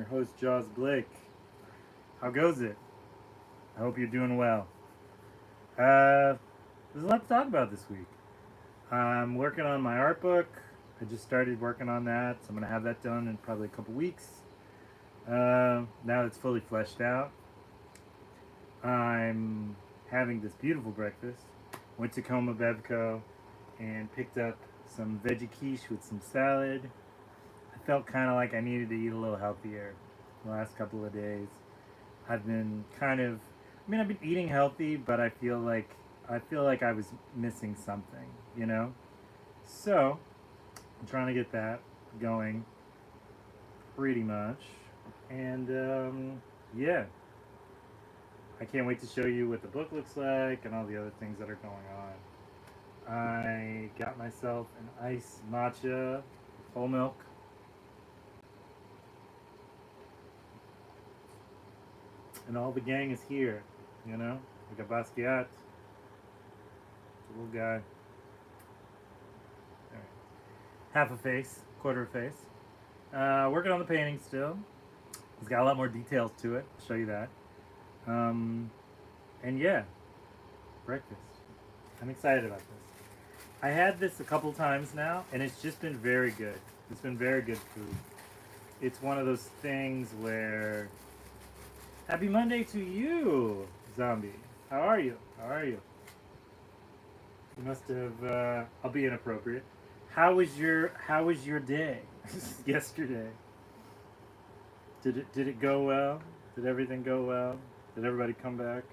host, Jaws Blake. How goes it? I hope you're doing well. There's a lot to talk about this week. I'm working on my art book. I just started working on that, so I'm going to have that done in probably a couple weeks. Now it's fully fleshed out. I'm having this beautiful breakfast. Went to Takoma Bevco and picked up some veggie quiche with some salad. I felt kind of like I needed to eat a little healthier the last couple of days. I've been I've been eating healthy, but I feel like I was missing something, you know? So, I'm trying to get that going pretty much. And yeah, I can't wait to show you what the book looks like and all the other things that are going on. I got myself an iced matcha, whole milk. And all the gang is here, you know? We got Basquiat, the little guy. All right. Half a face, quarter a face. Working on the painting still. It's got a lot more details to it. I'll show you that. And yeah, breakfast. I'm excited about this. I had this a couple times now, and it's just been very good. It's been very good food. It's one of those things where Happy Monday to you, zombie. How are you? How are you? You must have. I'll be inappropriate. How was your day yesterday? Did it go well? Did everything go well? Did everybody come back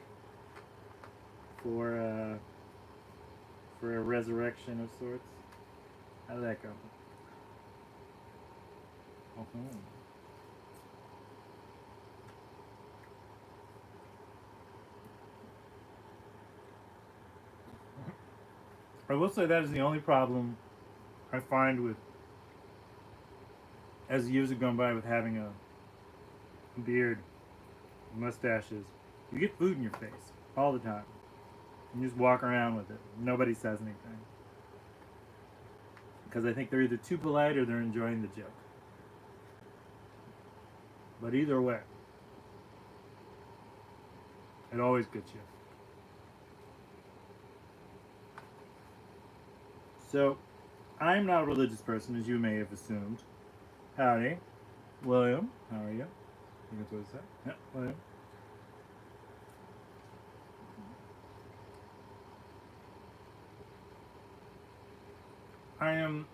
for a resurrection of sorts? How did that go? Uh-huh. I will say that is the only problem I find with, as the years have gone by, with having a beard, mustaches. You get food in your face all the time. You just walk around with it. Nobody says anything. Because I think they're either too polite or they're enjoying the joke. But either way, it always gets you. So, I'm not a religious person, as you may have assumed. Howdy, William. How are you? You can what that. Yeah, William. I am.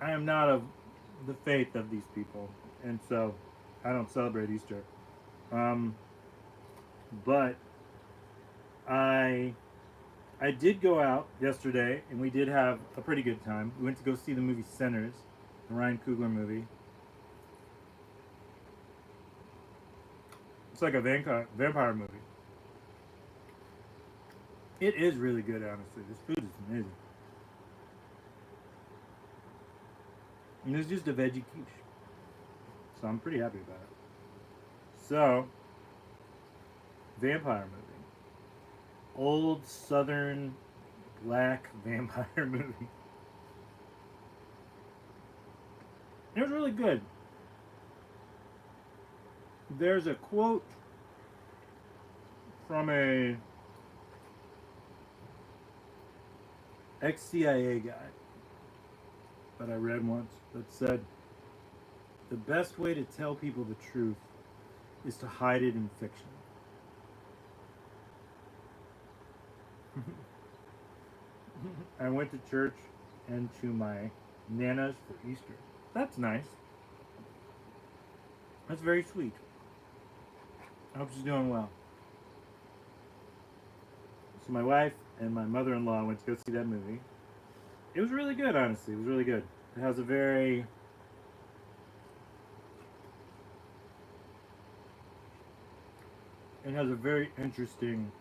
I am not of the faith of these people, and so I don't celebrate Easter. Um, but I I did go out yesterday, and we did have a pretty good time. We went to go see the movie Sinners, the Ryan Coogler movie. It's like a vampire movie. It is really good, honestly. This food is amazing. And it's just a veggie quiche, so I'm pretty happy about it. So, vampire movie, old Southern black vampire movie. It was really good. There's a quote from a ex-CIA guy that I read once that said, the best way to tell people the truth is to hide it in fiction. I went to church and to my Nana's for Easter. That's nice. That's very sweet. I hope she's doing well. So my wife and my mother-in-law went to go see that movie. It was really good, honestly. It was really good. It has a very interesting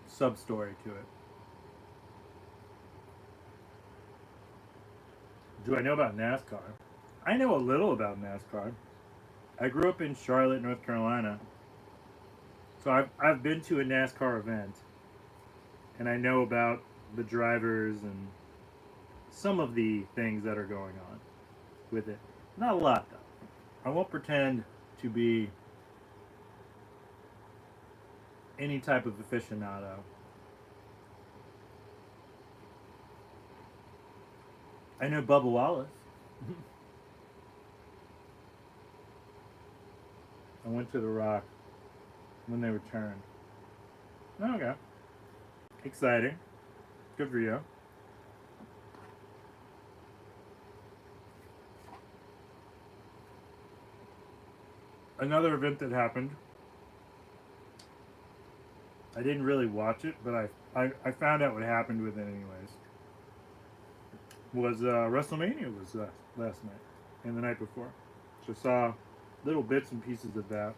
sub-story to it. Do I know about NASCAR? I know a little about NASCAR. I grew up in Charlotte, North Carolina. So I've been to a NASCAR event, and I know about the drivers and some of the things that are going on. with it. Not a lot though. I won't pretend to be any type of aficionado. I know Bubba Wallace. I went to the Rock when they returned. Okay. Exciting. Good for you. Another event that happened, I didn't really watch it, but I found out what happened with it anyways. Was WrestleMania was last night and the night before. So saw little bits and pieces of that.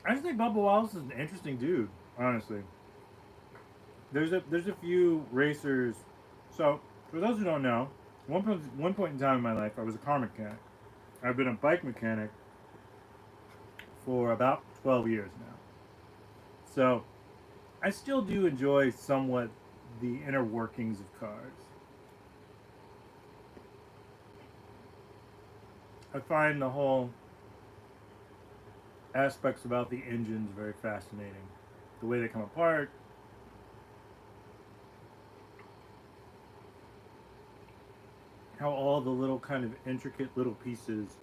I just think Bubba Wallace is an interesting dude, honestly. There's a few racers. So for those who don't know, one point in time in my life, I was a car mechanic. I've been a bike mechanic for about 12 years now. So I still do enjoy somewhat the inner workings of cars. I find the whole aspects about the engines very fascinating. The way they come apart, how all the little kind of intricate little pieces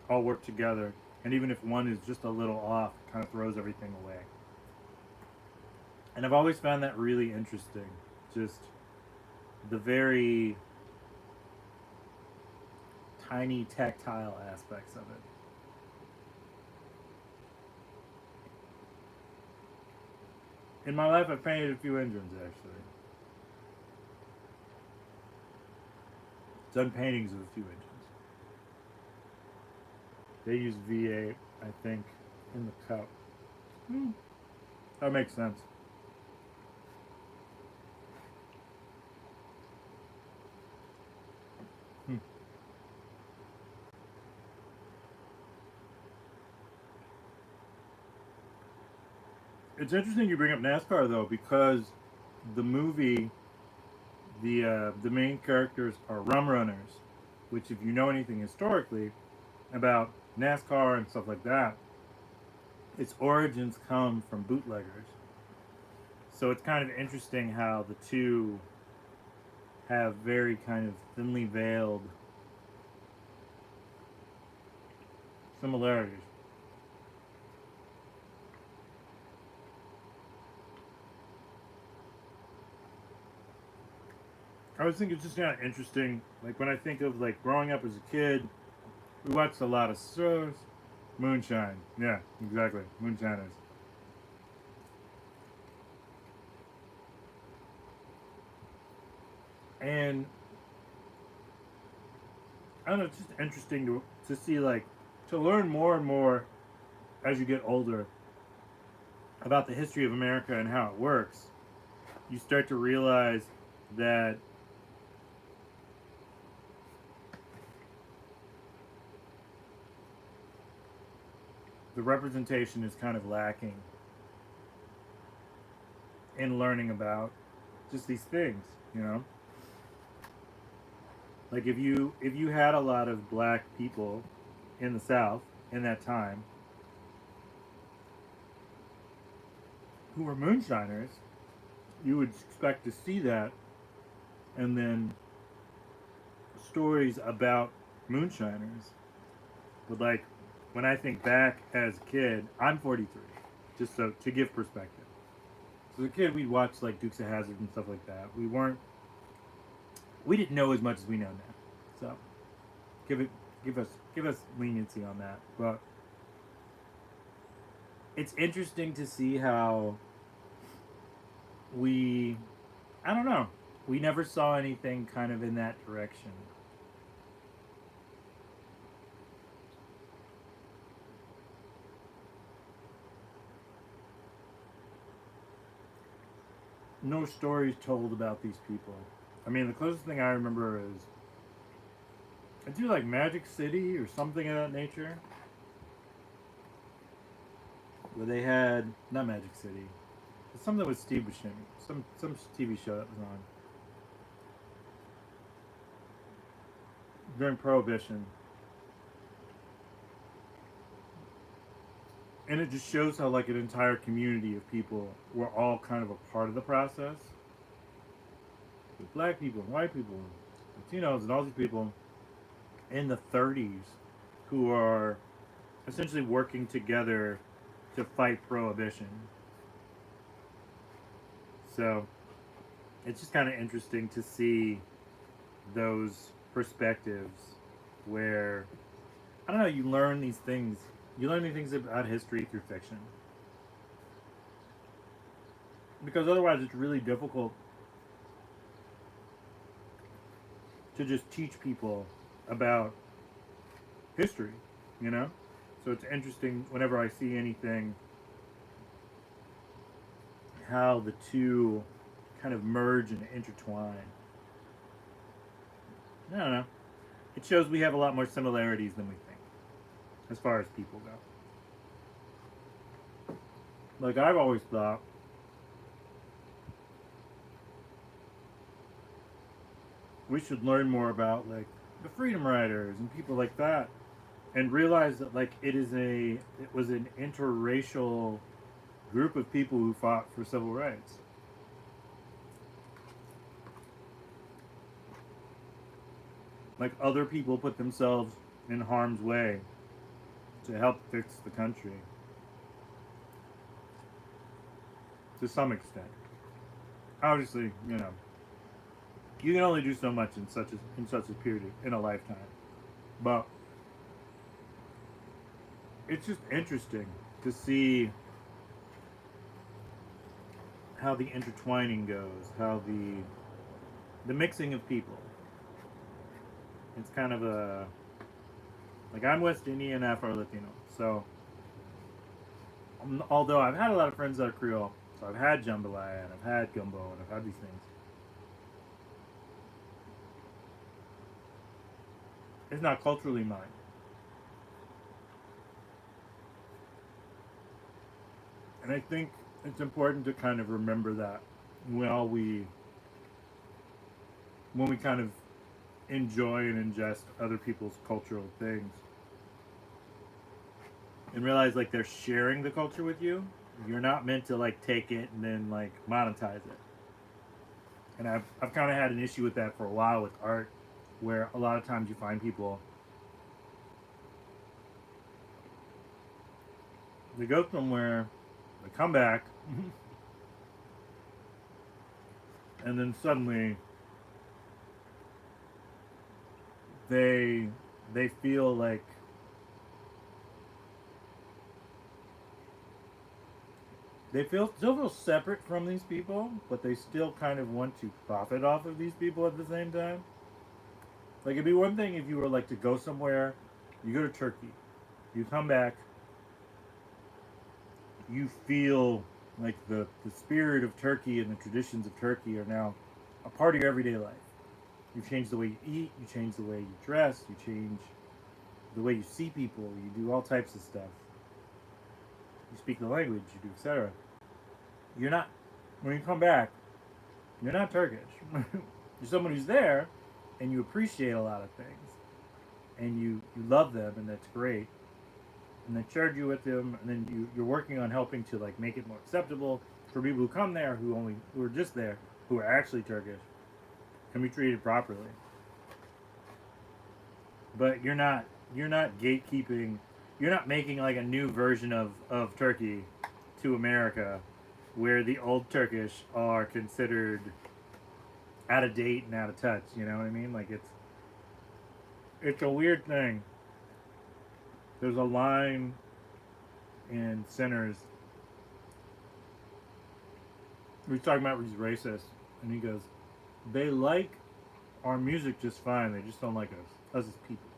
all work together, and even if one is just a little off, it kind of throws everything away. And I've always found that really interesting. Just the very tiny tactile aspects of it. In my life, I've painted a few engines actually. Done paintings of a few engines. They use V8, I think, in the cup. That makes sense. Hmm. It's interesting you bring up NASCAR though, because the movie, the main characters are rum runners, which if you know anything historically about NASCAR and stuff like that, its origins come from bootleggers. So it's kind of interesting how the two have very kind of thinly veiled similarities. I always think it's just kind of interesting. Like when I think of like growing up as a kid, we watched a lot of shows. Moonshine. Yeah, exactly. Moonshiners. And I don't know, it's just interesting to see like to learn more and more as you get older about the history of America and how it works. You start to realize that the representation is kind of lacking in learning about just these things, you know? Like if you had a lot of black people in the South in that time who were moonshiners, you would expect to see that, and then stories about moonshiners. But like when I think back as a kid, I'm 43, just so to give perspective. So as a kid, we'd watch like Dukes of Hazzard and stuff like that. We didn't know as much as we know now. So give it, give us leniency on that. But it's interesting to see how we, I don't know, we never saw anything kind of in that direction. No stories told about these people. I mean, the closest thing I remember is I do like Magic City or something of that nature, where they had not Magic City, but something with Steve Buscemi, some TV show that was on. during Prohibition. And it just shows how like an entire community of people were all kind of a part of the process. With black people, white people, Latinos, and all these people in the 30s who are essentially working together to fight prohibition. So it's just kind of interesting to see those perspectives where, I don't know, you learn these things. You learn these things about history through fiction. Because otherwise it's really difficult to just teach people about history, you know? So it's interesting whenever I see anything how the two kind of merge and intertwine. I don't know. It shows we have a lot more similarities than we think as far as people go. Like I've always thought we should learn more about like the freedom riders and people like that and realize that like it was an interracial group of people who fought for civil rights. Like other people put themselves in harm's way to help fix the country to some extent. Obviously, you know, you can only do so much in such a period in a lifetime. But it's just interesting to see how the intertwining goes, how the mixing of people. It's kind of a like I'm West Indian Afro Latino, so although I've had a lot of friends that are Creole, so I've had jambalaya and I've had gumbo and I've had these things. It's not culturally mine. And I think it's important to kind of remember that when we kind of enjoy and ingest other people's cultural things and realize like they're sharing the culture with you. You're not meant to like take it and then like monetize it. And I've kind of had an issue with that for a while with art, where a lot of times you find people they go somewhere, they come back, and then suddenly they feel like still feel separate from these people, but they still kind of want to profit off of these people at the same time. Like it'd be one thing if you were like to go somewhere, you go to Turkey, you come back, you feel like the spirit of Turkey and the traditions of Turkey are now a part of your everyday life. You change the way you eat, you change the way you dress, you change the way you see people, you do all types of stuff. You speak the language, you do etc. You're not when you come back, you're not Turkish. You're someone who's there and you appreciate a lot of things. And you love them and that's great. And then charge you with them and then you're working on helping to like make it more acceptable for people who come there who are just there, who are actually Turkish, can be treated properly. But you're not gatekeeping, you're not making like a new version of Turkey to America where the old Turkish are considered out of date and out of touch, you know what I mean? Like it's a weird thing. There's a line in Sinners. He's talking about he's racist, and he goes, "They like our music just fine. They just don't like us as people."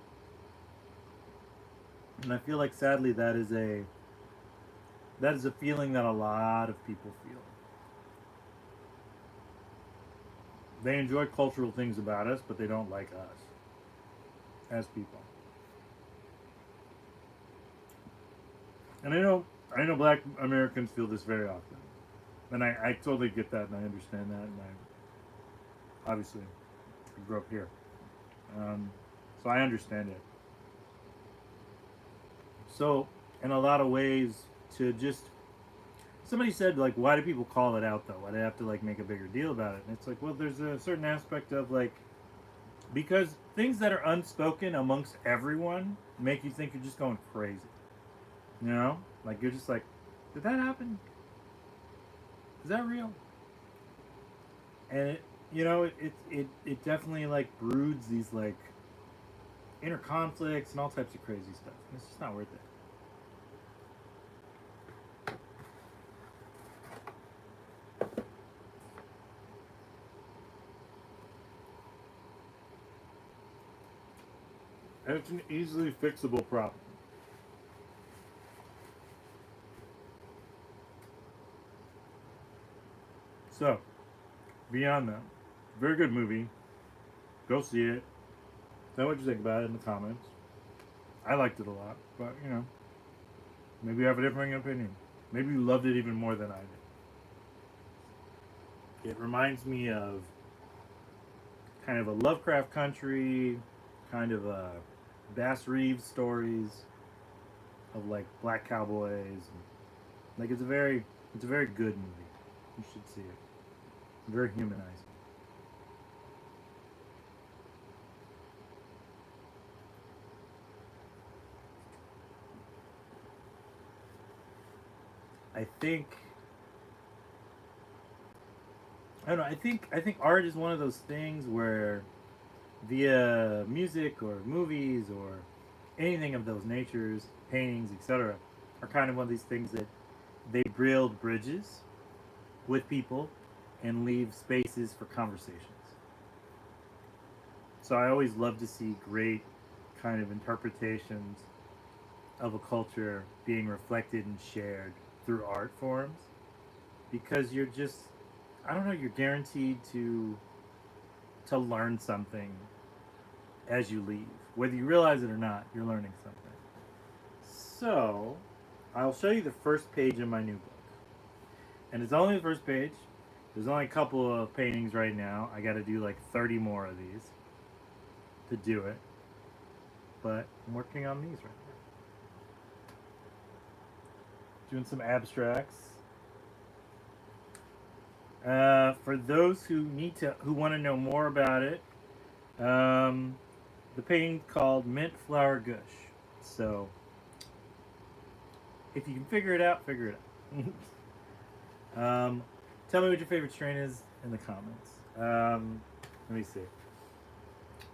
And I feel like sadly that is a feeling that a lot of people feel. They enjoy cultural things about us, but they don't like us as people. And I know black Americans feel this very often. And I totally get that and I understand that and I obviously grew up here. So I understand it. So, in a lot of ways, to just somebody said like, why do people call it out though? Why do they have to like make a bigger deal about it? And it's like, well, there's a certain aspect of like because things that are unspoken amongst everyone make you think you're just going crazy. You know, like you're just like, did that happen? Is that real? And it, you know, it definitely like broods these like inner conflicts and all types of crazy stuff. And it's just not worth it. And it's an easily fixable problem. So, beyond that, very good movie. Go see it. Tell me what you think about it in the comments. I liked it a lot, but you know, maybe you have a differing opinion. Maybe you loved it even more than I did. It reminds me of kind of a Lovecraft Country, kind of a Bass Reeves stories of like black cowboys. Like it's a very good movie. You should see it. Very humanizing. I think I don't know. I think art is one of those things where via music or movies or anything of those natures, paintings, etc., are kind of one of these things that they build bridges with people and leave spaces for conversations. So I always love to see great kind of interpretations of a culture being reflected and shared through art forms because you're just I don't know, you're guaranteed to learn something as you leave. Whether you realize it or not, you're learning something. So, I'll show you the first page of my new book. And it's only the first page. There's only a couple of paintings right now. I got to do like 30 more of these to do it. But I'm working on these right now. Doing some abstracts. For those who want to know more about it, the painting called Mint Flower Gush. So, if you can figure it out, figure it out. Tell me what your favorite strain is in the comments. Let me see.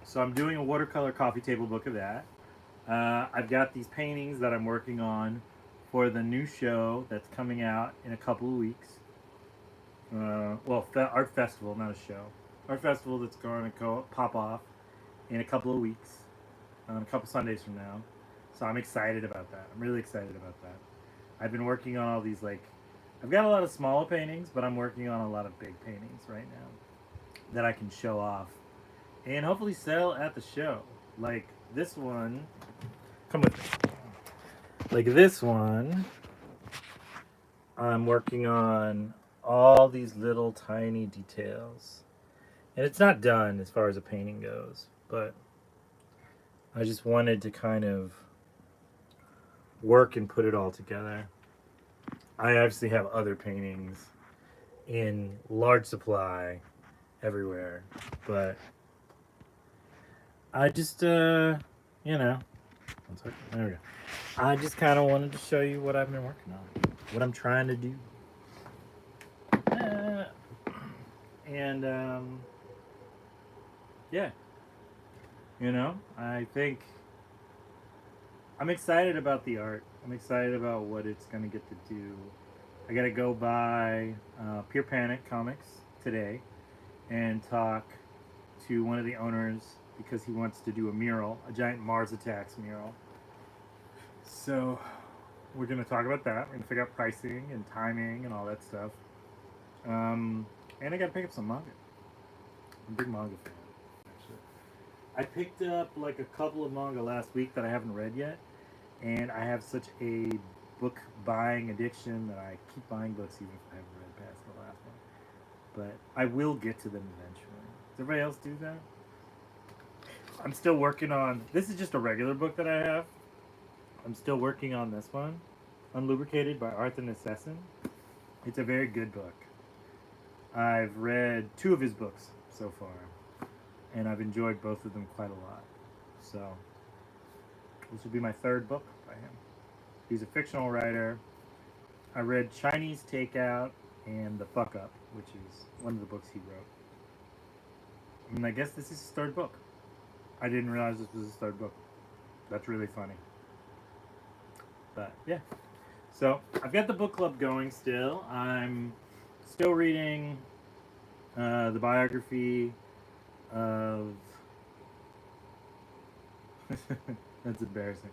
So I'm doing a watercolor coffee table book of that. I've got these paintings that I'm working on for the new show that's coming out in a couple of weeks. Art festival, not a show. Art festival that's going to pop off in a couple of weeks, a couple Sundays from now. So I'm excited about that. I'm really excited about that. I've been working on all these I've got a lot of smaller paintings, but I'm working on a lot of big paintings right now that I can show off and hopefully sell at the show. Like this one, come with me. Like this one, I'm working on all these little tiny details. And it's not done as far as a painting goes, but I just wanted to kind of work and put it all together. I obviously have other paintings in large supply everywhere, but I just, there we go. I just kind of wanted to show you what I've been working on, what I'm trying to do. And, yeah, I think I'm excited about the art. I'm excited about what it's going to get to do. I got to go by Pure Panic Comics today and talk to one of the owners because he wants to do a mural, a giant Mars Attacks mural. So we're going to talk about that. We're going to figure out pricing and timing and all that stuff. And I got to pick up some manga. I'm a big manga fan, actually. I picked up like a couple of manga last week that I haven't read yet. And I have such a book buying addiction that I keep buying books even if I haven't read past the last one. But I will get to them eventually. Does everybody else do that? I'm still working on, this is just a regular book that I have. I'm still working on this one, Unlubricated by Arthur Nassessin. It's a very good book. I've read 2 of his books so far, and I've enjoyed both of them quite a lot. So, this will be my 3rd book by him. He's a fictional writer. I read Chinese Takeout and The Fuck Up, which is one of the books he wrote. And I guess this is his 3rd book. I didn't realize this was his 3rd book. That's really funny. But, yeah. So, I've got the book club going still. I'm still reading the biography of... that's embarrassing.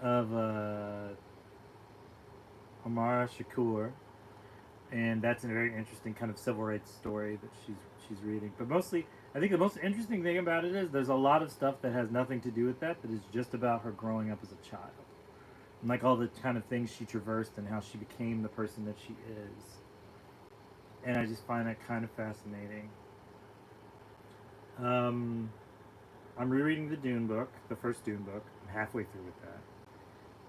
Of Amara Shakur. And that's a very interesting kind of civil rights story that she's reading. But mostly, I think the most interesting thing about it is there's a lot of stuff that has nothing to do with that is just about her growing up as a child. And like all the kind of things she traversed and how she became the person that she is. And I just find that kind of fascinating. I'm rereading the Dune book, the first Dune book. I'm halfway through with that.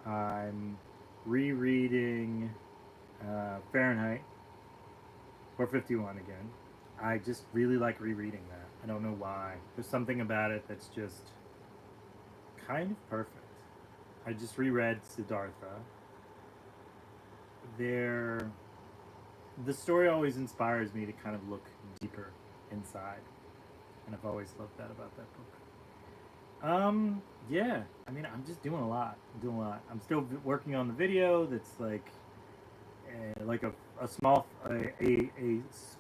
I'm rereading Fahrenheit 451 again. I just really like rereading that. I don't know why. There's something about it that's just kind of perfect. I just reread Siddhartha. The story always inspires me to kind of look deeper inside. And I've always loved that about that book. Yeah. I mean, I'm just doing a lot. I'm still working on the video that's like a small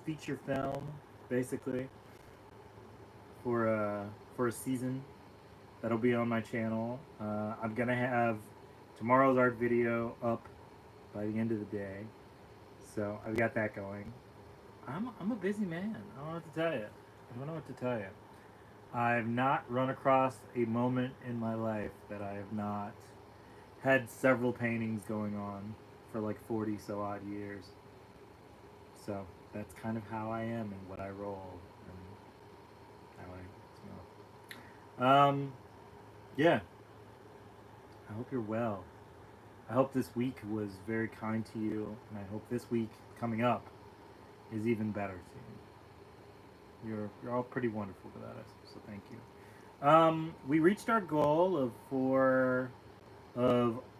feature film, basically, for a season that'll be on my channel. I'm gonna have tomorrow's art video up by the end of the day, so I've got that going. I'm a busy man. I don't know what to tell you. I've not run across a moment in my life that I have not had several paintings going on for like 40 so odd years. So that's kind of how I am and what I roll and how I smell. Yeah. I hope you're well. I hope this week was very kind to you, and I hope this week coming up is even better to you. You're all pretty wonderful without us, so thank you. We reached our goal of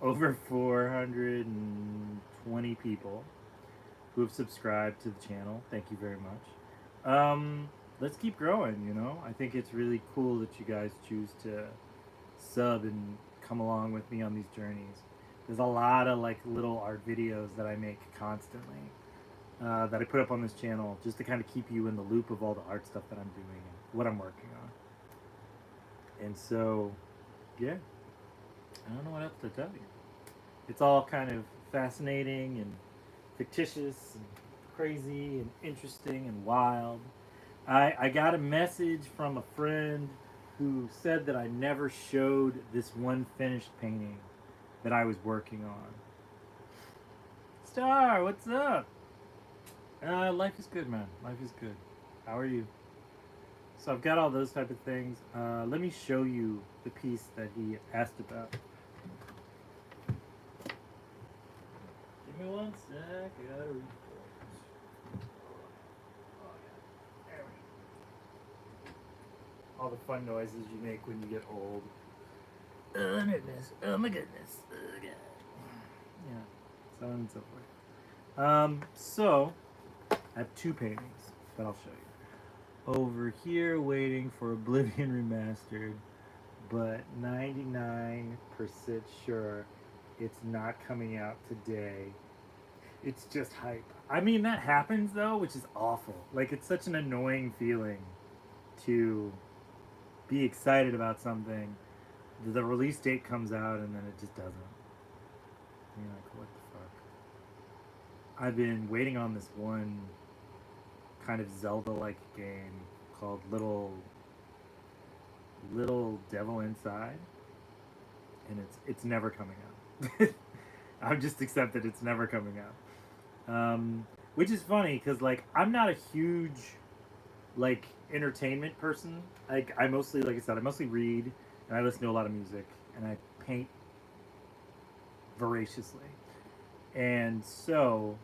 over 420 people who have subscribed to the channel. Thank you very much. Let's keep growing, you know? I think it's really cool that you guys choose to sub and come along with me on these journeys. There's a lot of like little art videos that I make constantly that I put up on this channel just to kind of keep you in the loop of all the art stuff that I'm doing and what I'm working on. And so, yeah, I don't know what else to tell you. It's all kind of fascinating and fictitious and crazy and interesting and wild. I got a message from a friend who said that I never showed this one finished painting that I was working on. Star, what's up? Life is good, man. Life is good. How are you? So I've got all those type of things. Let me show you the piece that he asked about. Give me one sec. I gotta read. All the fun noises you make when you get old. Oh my goodness. Oh my goodness. Oh God. Yeah. So on and so forth. So I have 2 paintings that I'll show you. Over here waiting for Oblivion Remastered, but 99% sure it's not coming out today. It's just hype. I mean, that happens though, which is awful. Like, it's such an annoying feeling to be excited about something. The release date comes out and then it just doesn't. You're like, what the fuck? I've been waiting on this one kind of Zelda-like game called Little Devil Inside, and it's never coming out. I've just accepted it's never coming out. Which is funny because like I'm not a huge like entertainment person. Like I mostly, like I said, I mostly read and I listen to a lot of music and I paint voraciously. And so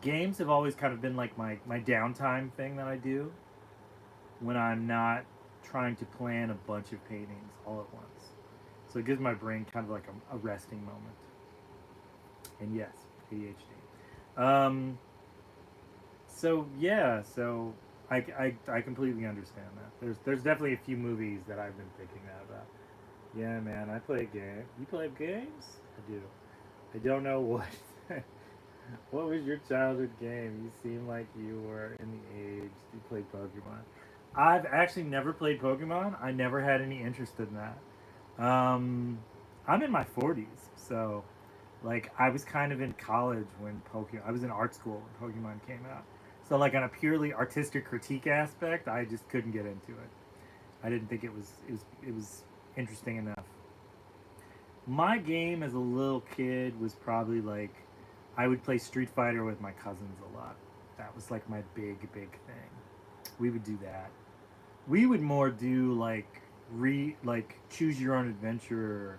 games have always kind of been like my downtime thing that I do when I'm not trying to plan a bunch of paintings all at once. So it gives my brain kind of like a resting moment. And yes, ADHD. So yeah, so I completely understand that. There's definitely a few movies that I've been thinking that about. Yeah, man, I play games. You play games? I do. I don't know what. What was your childhood game? You seem like you were in the age you played Pokemon. I've actually never played Pokemon. I never had any interest in that. I'm in my 40s, so like I was kind of in college when Pokemon. I was in art school when Pokemon came out. So like on a purely artistic critique aspect, I just couldn't get into it. I didn't think it was interesting enough. My game as a little kid was probably like I would play Street Fighter with my cousins a lot. That was like my big thing. We would do that. We would more do like choose your own adventure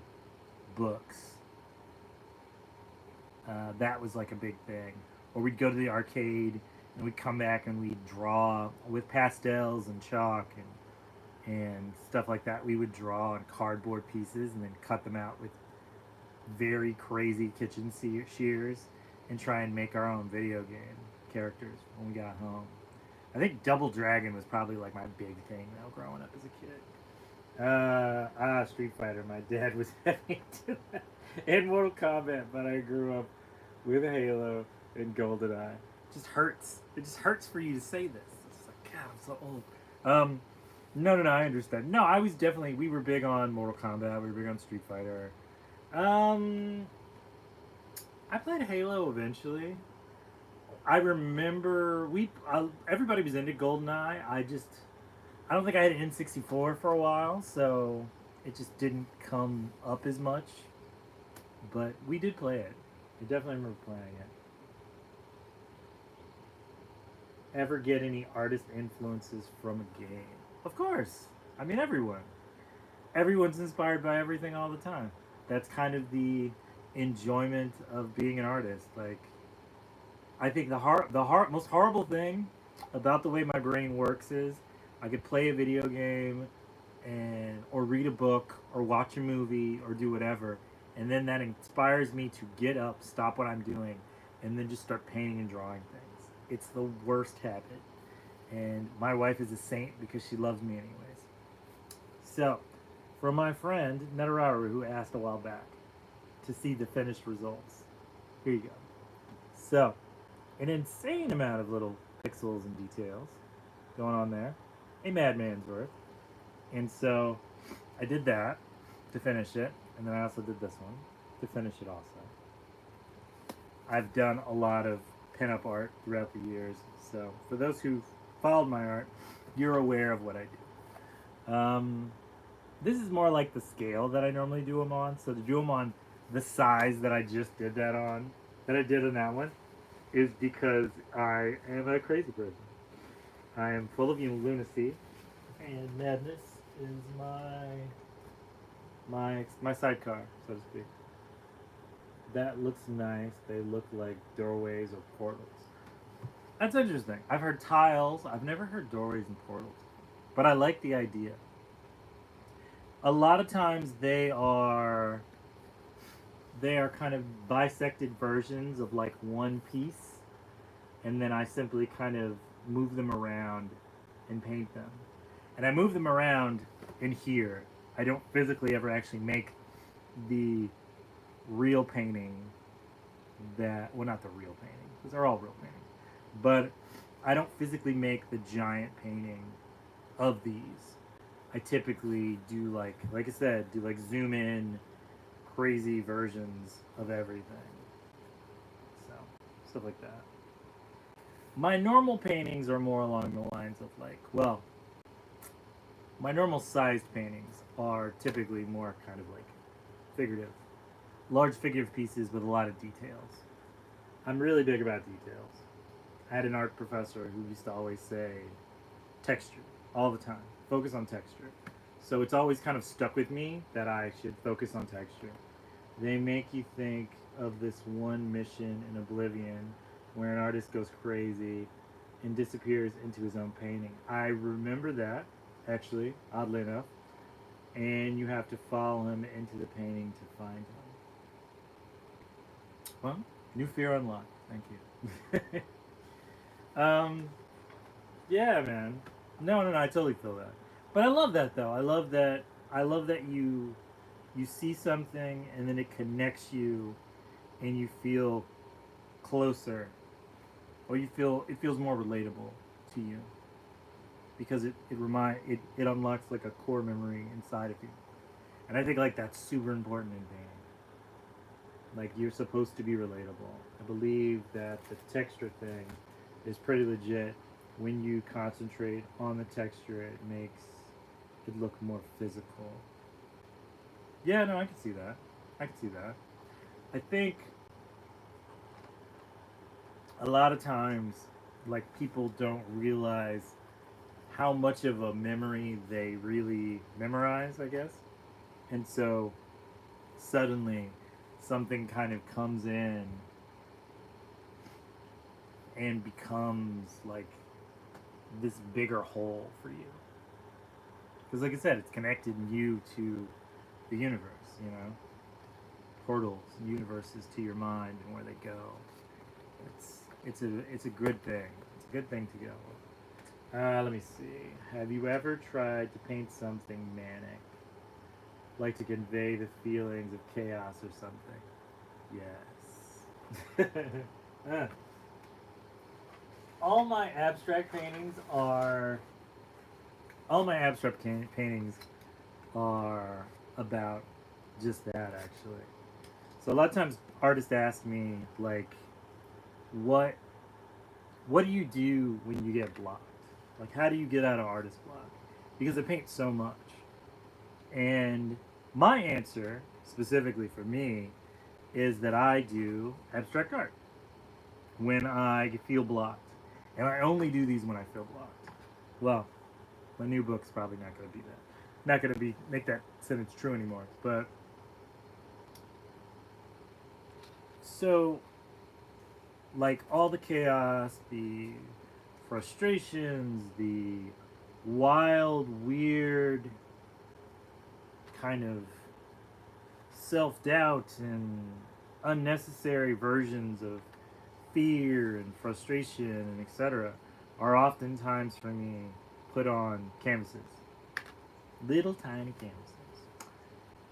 books. That was like a big thing. Or we'd go to the arcade and we'd come back and we'd draw with pastels and chalk and stuff like that. We would draw on cardboard pieces and then cut them out with very crazy kitchen shears and try and make our own video game characters when we got home. I think Double Dragon was probably like my big thing though, growing up as a kid. Street Fighter. My dad was heavy into that. And Mortal Kombat, but I grew up with Halo and GoldenEye. It just hurts. It just hurts for you to say this. It's just like, God, I'm so old. No, I understand. No, I was definitely, we were big on Mortal Kombat. We were big on Street Fighter. Um, I played Halo eventually. I remember everybody was into GoldenEye. I don't think I had an N64 for a while, so it just didn't come up as much. But we did play it. I definitely remember playing it. Ever get any artist influences from a game? Of course. I mean, everyone. Everyone's inspired by everything all the time. That's kind of the enjoyment of being an artist. Like, I think most horrible thing about the way my brain works is I could play a video game and or read a book or watch a movie or do whatever, and then that inspires me to get up, stop what I'm doing, and then just start painting and drawing things. It's the worst habit, and my wife is a saint because she loves me anyways. So, from my friend Netararu, who asked a while back to see the finished results, here you go. So, an insane amount of little pixels and details going on there, a madman's worth. And so I did that to finish it, and then I also did this one to finish it also. I've done a lot of pinup art throughout the years, so for those who followed my art, you're aware of what I do. This is more like the scale that I normally do them on, so to do them on the size that I just did that on, that I did on that one, is because I am a crazy person. I am full of lunacy, and madness is my sidecar, so to speak. That looks nice. They look like doorways or portals. That's interesting. I've heard tiles. I've never heard doorways and portals, but I like the idea. A lot of times they are kind of bisected versions of like one piece, and then I simply kind of move them around and paint them. And I move them around in here. I don't physically ever actually make the real painting that, well, not the real painting, because they're all real paintings, but I don't physically make the giant painting of these. I typically do like I said, do like zoom in crazy versions of everything. So, stuff like that. My normal paintings are more along the lines of like, well, my normal sized paintings are typically more kind of like figurative, large figurative pieces with a lot of details. I'm really big about details. I had an art professor who used to always say, texture all the time. Focus on texture. So it's always kind of stuck with me that I should focus on texture. They make you think of this one mission in Oblivion where an artist goes crazy and disappears into his own painting. I remember that, actually, oddly enough. And you have to follow him into the painting to find him. Well, new fear unlocked. Thank you. um, yeah, man. No, I totally feel that. But I love that though. I love that. I love that you see something and then it connects you, and you feel closer, or you feel it feels more relatable to you because it unlocks like a core memory inside of you, and I think like that's super important in painting. Like you're supposed to be relatable. I believe that the texture thing is pretty legit. When you concentrate on the texture, it makes it look more physical. Yeah, no, I can see that. I can see that. I think a lot of times, like people don't realize how much of a memory they really memorize, I guess. And so suddenly something kind of comes in and becomes like this bigger whole for you. Because, like I said, it's connected you to the universe, you know? Portals, universes to your mind and where they go. It's a good thing. It's a good thing to go. Let me see. Have you ever tried to paint something manic, like to convey the feelings of chaos or something? Yes. uh, all my abstract paintings are all my abstract paintings are about just that, actually. So a lot of times artists ask me like, what what do you do when you get blocked? Like, how do you get out of artist block? Because I paint so much. And my answer, specifically for me, is that I do abstract art when I feel blocked. And I only do these when I feel blocked. Well, my new book's probably not going to be that. Not going to be make that sentence true anymore. But so, like all the chaos, the frustrations, the wild, weird kind of self doubt and unnecessary versions of fear and frustration and etc. are oftentimes for me put on canvases, little tiny canvases.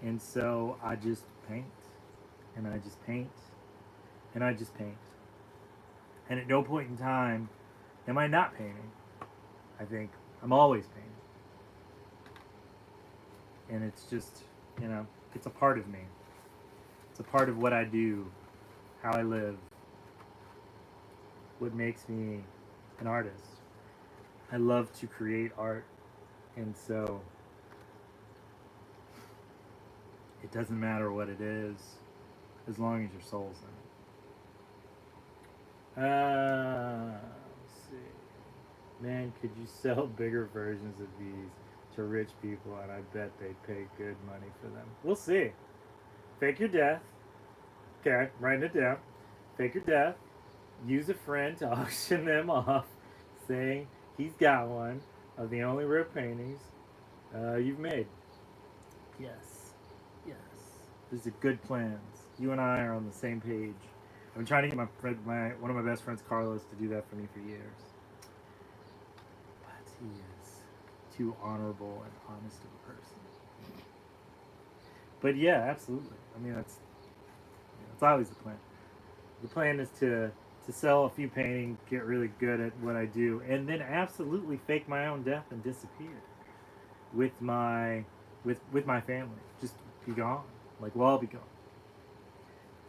And so I just paint, and I just paint, and I just paint. And at no point in time am I not painting. I think I'm always painting. And it's just, it's a part of me. It's a part of what I do, how I live, what makes me an artist. I love to create art, and so it doesn't matter what it is, as long as your soul's in it. Let's see. Man, could you sell bigger versions of these to rich people, and I bet they'd pay good money for them. We'll see. Fake your death. Okay, writing it down. Fake your death. Use a friend to auction them off, saying he's got one of the only rare paintings you've made. Yes. Yes. These are good plans. You and I are on the same page. I've been trying to get one of my best friends, Carlos, to do that for me for years. But he is too honorable and honest of a person. But yeah, absolutely. I mean, that's always the plan. The plan is to sell a few paintings, get really good at what I do, and then absolutely fake my own death and disappear with my my family. Just be gone. Like we'll all be gone.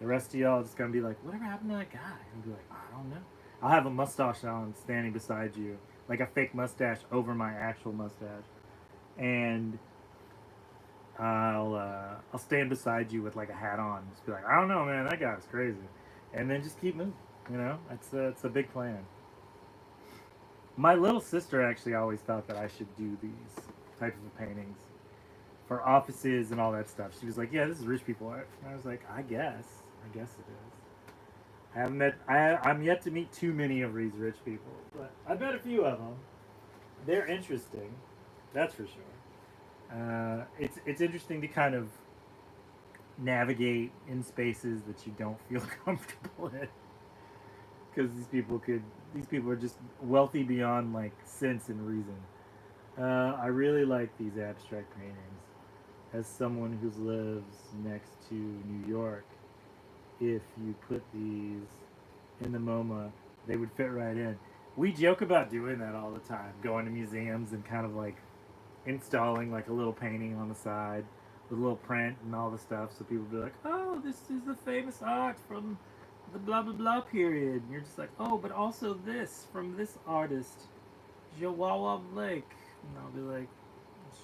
The rest of y'all just gonna be like, whatever happened to that guy? And be like, I don't know. I'll have a mustache on standing beside you, like a fake mustache over my actual mustache, and I'll stand beside you with like a hat on. Just be like, I don't know, man, that guy was crazy, and then just keep moving. It's a big plan. My little sister actually always thought that I should do these types of paintings for offices and all that stuff. She was like, "Yeah, this is rich people art." And I was like, I guess it is." I haven't met. I'm yet to meet too many of these rich people, but I met a few of them. They're interesting, that's for sure. It's interesting to kind of navigate in spaces that you don't feel comfortable in, because these people are just wealthy beyond like sense and reason. I really like these abstract paintings. As someone who lives next to New York, if you put these in the MoMA, they would fit right in. We joke about doing that all the time, going to museums and kind of like installing like a little painting on the side with a little print and all the stuff, so people be like, "Oh, this is the famous art from the blah blah blah period," and you're just like, "Oh, but also this from this artist, Jowawa Blake," and I'll be like,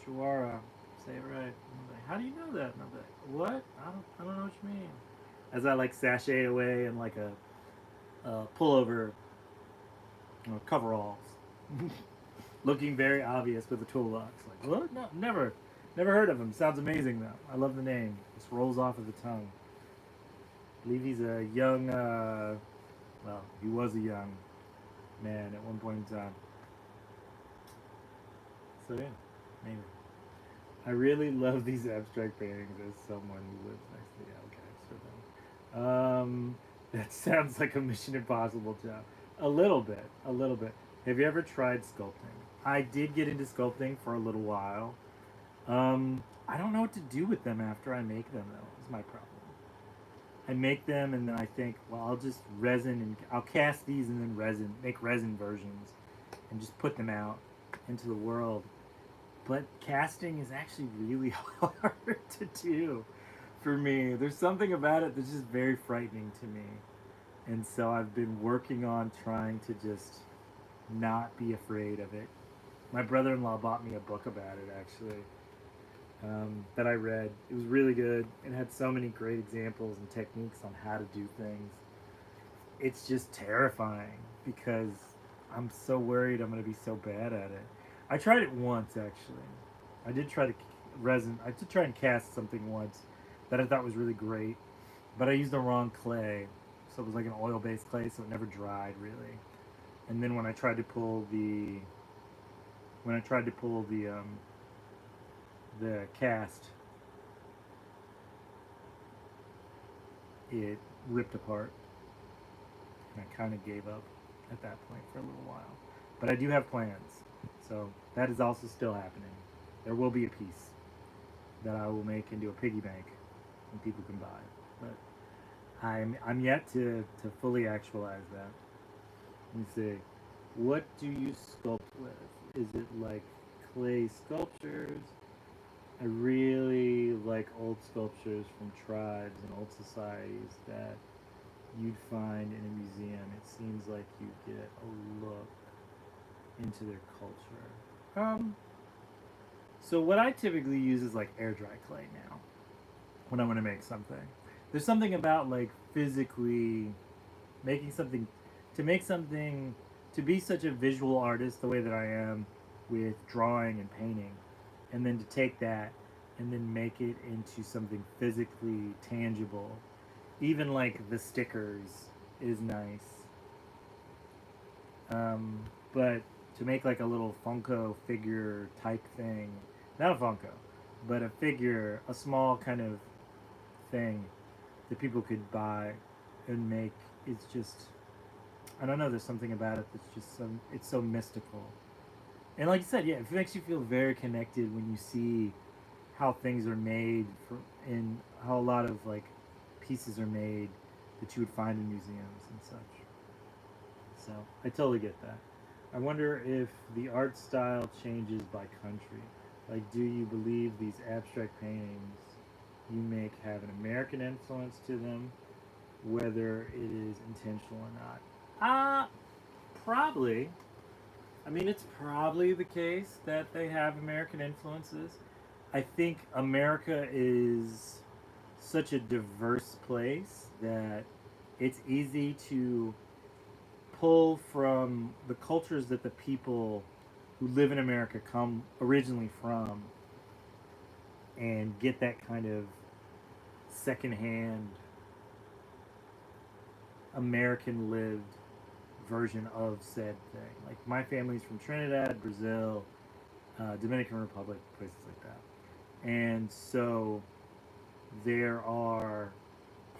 "Shawara, say it right." And I'm like, "How do you know that?" And I'll be like, "What? I don't know what you mean." As I like sashay away in like a pullover, coveralls, looking very obvious with a toolbox. Like, what? No, never heard of him. Sounds amazing though. I love the name. Just rolls off of the tongue. I believe he's a young, well, he was a young man at one point in time. So yeah, maybe. I really love these abstract paintings as someone who lives next to the okay, that sounds like a Mission Impossible job. A little bit, a little bit. Have you ever tried sculpting? I did get into sculpting for a little while. I don't know what to do with them after I make them, though. Is my problem. I make them and then I think, well, I'll just resin and I'll cast these and then make resin versions, and just put them out into the world. But casting is actually really hard to do for me. There's something about it that's just very frightening to me. And so I've been working on trying to just not be afraid of it. My brother in law bought me a book about it, actually, that I read. It was really good and had so many great examples and techniques on how to do things. It's just terrifying because I'm so worried I'm going to be so bad at it. I tried it once, actually. I did try to resin. I did try and cast something once that I thought was really great, but I used the wrong clay, so it was like an oil-based clay, so it never dried really. And then when I tried to pull the cast, it ripped apart, and I kind of gave up at that point for a little while. But I do have plans, so that is also still happening. There will be a piece that I will make into a piggy bank, and people can buy. But I'm yet to fully actualize that. Let me see. What do you sculpt with? Is it like clay sculptures? I really like old sculptures from tribes and old societies that you'd find in a museum. It seems like you get a look into their culture. So what I typically use is like air dry clay now when I want to make something. There's something about like physically making something, to make something, to be such a visual artist the way that I am with drawing and painting, and then to take that and then make it into something physically tangible. Even like the stickers is nice. But to make like a little Funko figure type thing, not a Funko, but a figure, a small kind of thing that people could buy and make, it's just, I don't know, there's something about it that's just it's so mystical. And like you said, yeah, it makes you feel very connected when you see how things are made and how a lot of like pieces are made that you would find in museums and such. So I totally get that. I wonder if the art style changes by country. Like, do you believe these abstract paintings you make have an American influence to them, whether it is intentional or not? Probably. I mean, it's probably the case that they have American influences. I think America is such a diverse place that it's easy to pull from the cultures that the people who live in America come originally from and get that kind of secondhand American lived version of said thing. Like my family's from Trinidad, Brazil, Dominican Republic, places like that. And so there are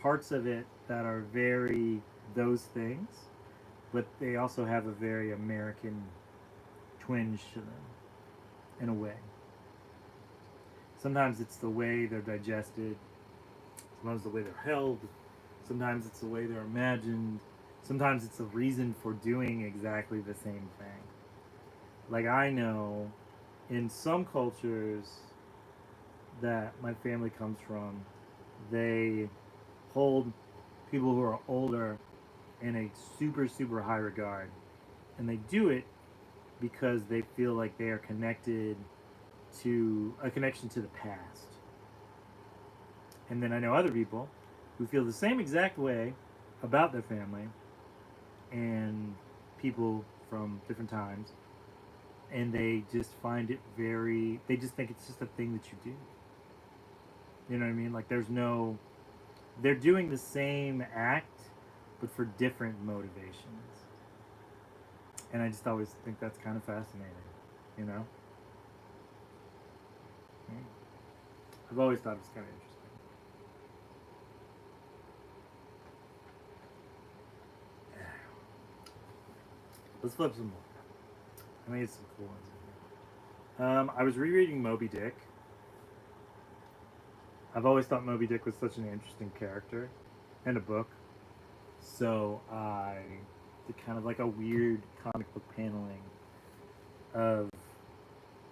parts of it that are very those things, but they also have a very American twinge to them in a way. Sometimes it's the way they're digested, sometimes the way they're held, sometimes it's the way they're imagined, sometimes it's a reason for doing exactly the same thing. Like I know in some cultures that my family comes from, they hold people who are older in a super, super high regard. And they do it because they feel like they are connected to a connection to the past. And then I know other people who feel the same exact way about their family and people from different times, and they just find it very, they just think it's just a thing that you do. You know what I mean? Like there's no, they're doing the same act but for different motivations. And I just always think that's kind of fascinating, you know? I've always thought it was kind of interesting. Let's flip some more. I made some cool ones in here. I was rereading Moby Dick. I've always thought Moby Dick was such an interesting character and a book. So I did kind of like a weird comic book paneling of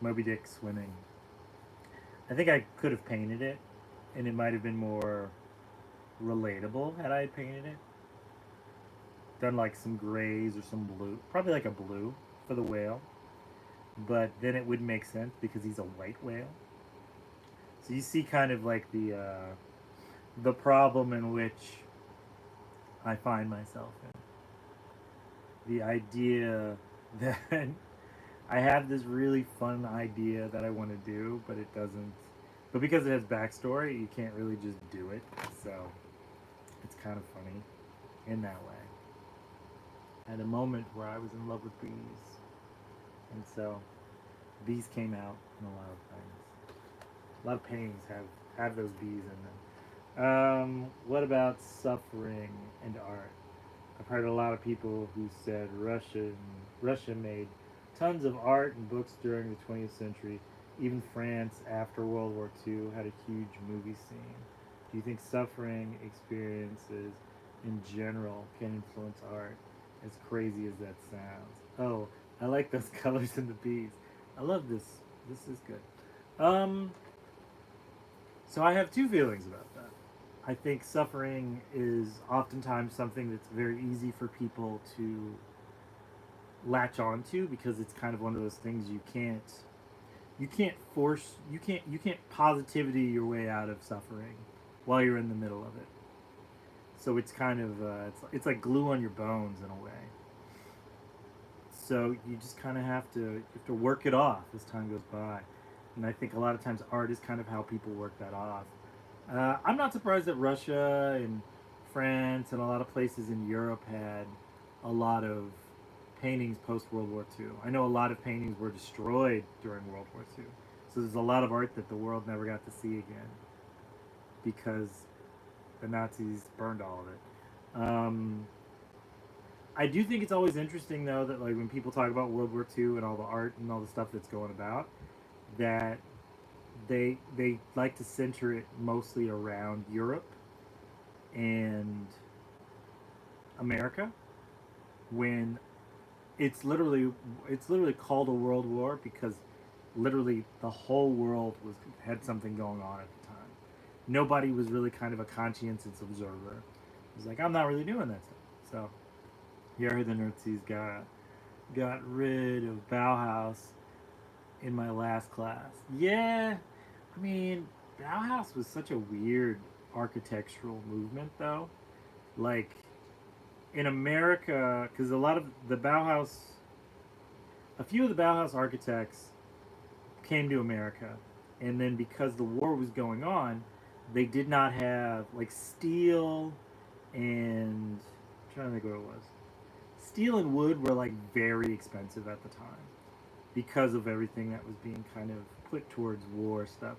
Moby Dick swimming. I think I could have painted it, and it might have been more relatable had I painted it. Done like some grays or some blue, probably like a blue for the whale, but then it would make sense because he's a white whale. So you see kind of like the problem in which I find myself in. The idea that I have this really fun idea that I want to do, but it doesn't. But because it has backstory, you can't really just do it. So it's kind of funny in that way. I had a moment where I was in love with bees, and so bees came out in a lot of things. A lot of paintings have those bees in them. What about suffering and art? I've heard a lot of people who said Russia made tons of art and books during the 20th century. Even France after World War II had a huge movie scene. Do you think suffering experiences in general can influence art? As crazy as that sounds. Oh, I like those colors in the bees. I love this. This is good. So I have two feelings about that. I think suffering is oftentimes something that's very easy for people to latch onto because it's kind of one of those things you can't force you can't positivity your way out of suffering while you're in the middle of it. So it's kind of it's like glue on your bones in a way. So you just kind of have to work it off as time goes by. And I think a lot of times art is kind of how people work that off. I'm not surprised that Russia and France and a lot of places in Europe had a lot of paintings post World War II. I know a lot of paintings were destroyed during World War II. So there's a lot of art that the world never got to see again because the Nazis burned all of it. I do think it's always interesting though that like when people talk about World War II and all the art and all the stuff that's going about, that they like to center it mostly around Europe and America when it's literally called a world war because literally the whole world had something going on at the time. Nobody was really kind of a conscientious observer. It was like I'm not really doing that stuff. So here the Nazis got rid of Bauhaus in my last class. Yeah, I mean Bauhaus was such a weird architectural movement though. Like in America, because a lot of the Bauhaus, a few of the Bauhaus architects came to America, and then because the war was going on, they did not have like steel and I'm trying to think what it was. Steel and wood were like very expensive at the time because of everything that was being kind of put towards war stuff.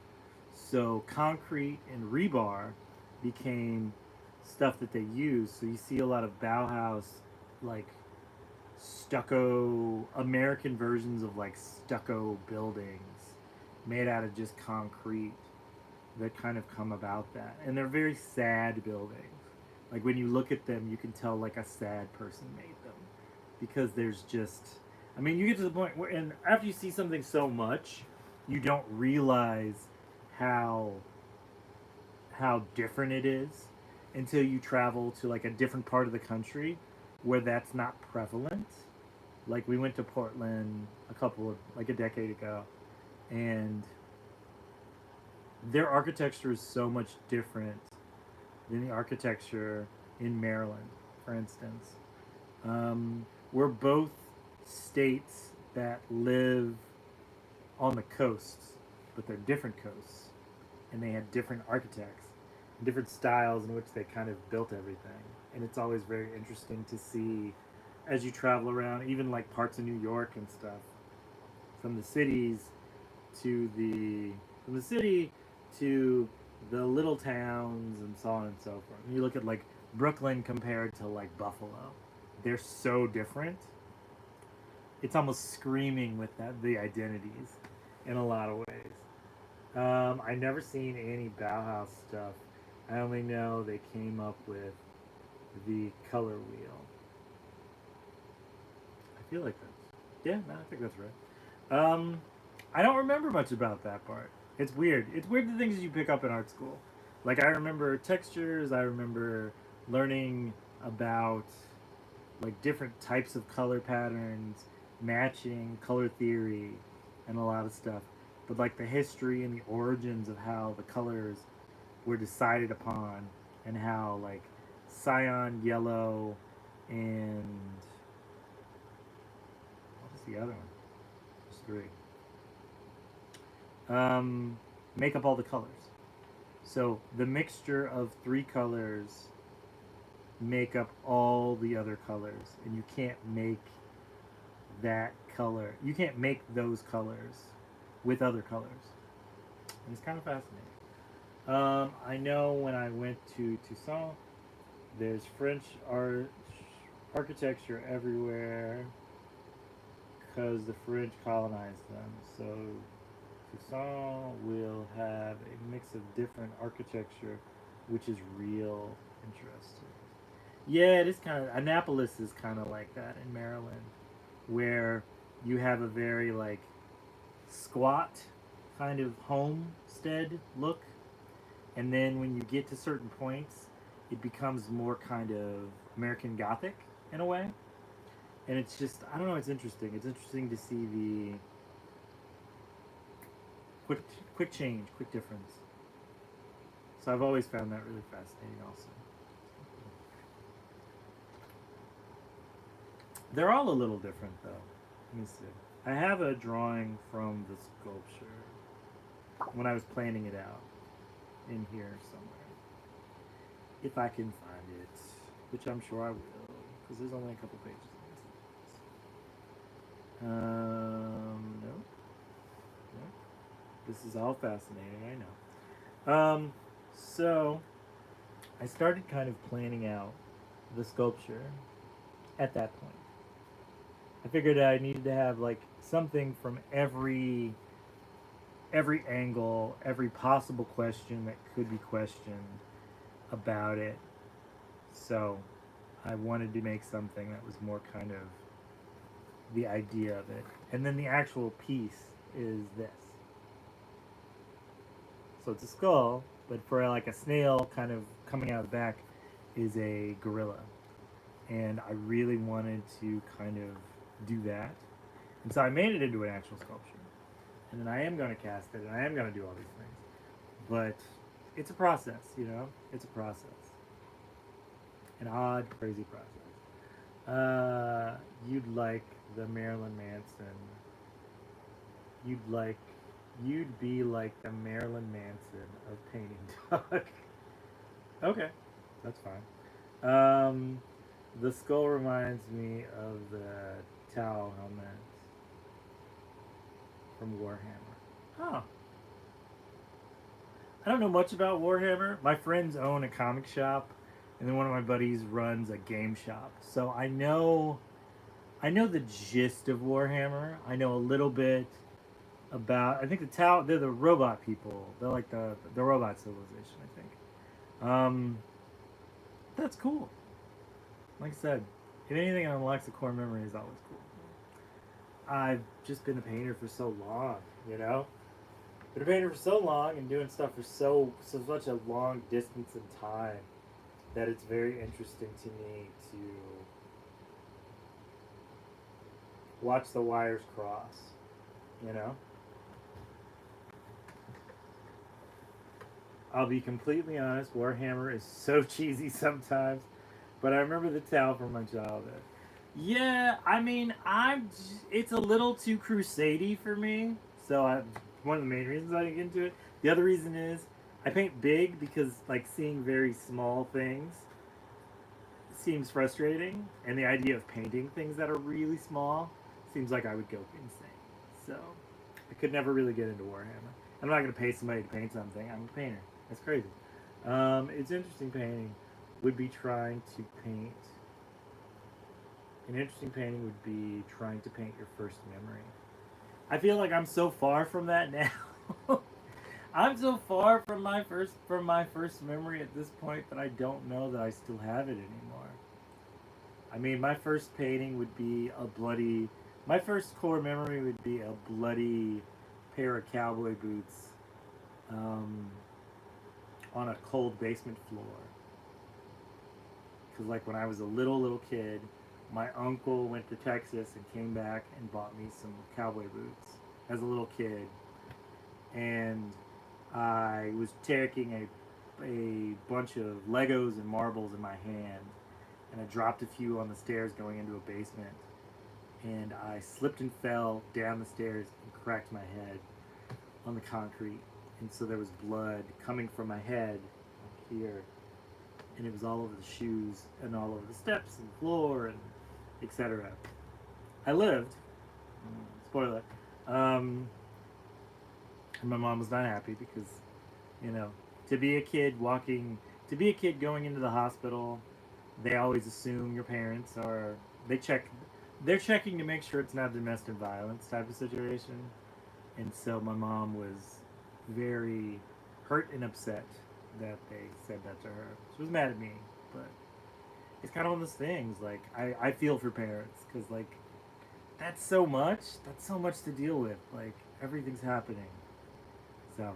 So concrete and rebar became stuff that they used. So you see a lot of Bauhaus like stucco American versions of like stucco buildings made out of just concrete that kind of come about that. And they're very sad buildings. Like when you look at them, you can tell like a sad person made them because there's just I mean, you get to the point where and after you see something so much, you don't realize how different it is until you travel to like a different part of the country where that's not prevalent. Like we went to Portland like a decade ago, and their architecture is so much different than the architecture in Maryland, for instance. We're both states that live on the coasts, but they're different coasts, and they had different architects, different styles in which they kind of built everything. And it's always very interesting to see as you travel around, even like parts of New York and stuff, from the cities to the from the city to the little towns and so on and so forth. And you look at like Brooklyn compared to like Buffalo, they're so different. It's almost screaming with the identities in a lot of ways. I never seen any Bauhaus stuff. I only know they came up with the color wheel. I feel like that's yeah, no, I think that's right. I don't remember much about that part. It's weird. It's weird the things you pick up in art school. Like I remember textures. I remember learning about like different types of color patterns, matching, color theory, and a lot of stuff. But like the history and the origins of how the colors were decided upon, and how like cyan, yellow, and what is the other one? There's three. Make up all the colors. So the mixture of three colors make up all the other colors, and you can't make that color. You can't make those colors with other colors, and it's kind of fascinating. I know when I went to Toussaint, there's French art, architecture everywhere because the French colonized them. So Toussaint will have a mix of different architecture, which is real interesting. Yeah, it is kind of. Annapolis is kind of like that in Maryland, where you have a very like squat kind of homestead look, and then when you get to certain points, it becomes more kind of American Gothic in a way. And it's just I don't know. It's interesting. It's interesting to see the quick quick change, quick difference. So I've always found that really fascinating. Also, they're all a little different though. Let me see. I have a drawing from the sculpture when I was planning it out in here somewhere. If I can find it, which I'm sure I will, because there's only a couple pages. No, no. This is all fascinating, I know. So I started kind of planning out the sculpture at that point. I figured I needed to have like something from every angle, every possible question that could be questioned about it. So I wanted to make something that was more kind of the idea of it. And then the actual piece is this. So it's a skull, but for like a snail kind of coming out of the back is a gorilla. And I really wanted to kind of do that. And so I made it into an actual sculpture. And then I am going to cast it, and I am going to do all these things. But it's a process, you know? It's a process. An odd, crazy process. You'd like the Marilyn Manson. You'd like, you'd be like the Marilyn Manson of painting dog. Okay, that's fine. The skull reminds me of the Tau helmet from Warhammer. Huh. I don't know much about Warhammer. My friends own a comic shop, and then one of my buddies runs a game shop. So I know the gist of Warhammer. I know a little bit about. I think the Tau. They're the robot people. They're like the robot civilization. I think. That's cool. Like I said, if anything, it unlocks the core memory is always cool. I've just been a painter for so long, you know. Been a painter for so long and doing stuff for so such a long distance in time that it's very interesting to me to watch the wires cross, you know. I'll be completely honest, Warhammer is so cheesy sometimes, but I remember the towel from my childhood. Yeah, I mean, it's a little too crusadey for me. So one of the main reasons I didn't get into it. The other reason is I paint big because like seeing very small things seems frustrating, and the idea of painting things that are really small seems like I would go insane. So I could never really get into Warhammer. I'm not gonna pay somebody to paint something. I'm a painter. That's crazy. It's interesting painting. Would be trying to paint. An interesting painting would be trying to paint your first memory. I feel like I'm so far from that now. I'm so far from my first memory at this point that I don't know that I still have it anymore. I mean, my first painting would be a bloody. My first core memory would be a bloody pair of cowboy boots um, on a cold basement floor. Because like when I was a little kid, my uncle went to Texas and came back and bought me some cowboy boots as a little kid, and I was taking a bunch of Legos and marbles in my hand, and I dropped a few on the stairs going into a basement, and I slipped and fell down the stairs and cracked my head on the concrete, and so there was blood coming from my head here, and it was all over the shoes and all over the steps and the floor and etc. I lived. Spoiler. And my mom was not happy because, you know, to be a kid walking, to be a kid going into the hospital, they always assume your parents are. They check. They're checking to make sure it's not domestic violence type of situation, and so my mom was very hurt and upset that they said that to her. She was mad at me, but it's kind of one of those things. Like I feel for parents because like that's so much. That's so much to deal with. Like everything's happening. So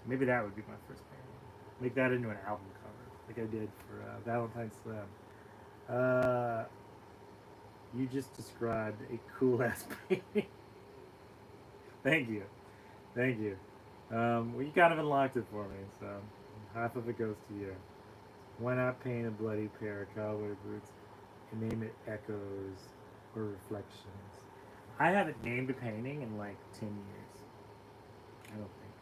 maybe that would be my first painting. Make that into an album cover, like I did for Valentine's Slim. Uh, you just described a cool ass painting. Thank you, thank you. Well, you kind of unlocked it for me, so half of it goes to you. Why not paint a bloody pair of cowboy boots and name it Echoes or Reflections? I haven't named a painting in like 10 years. I don't think.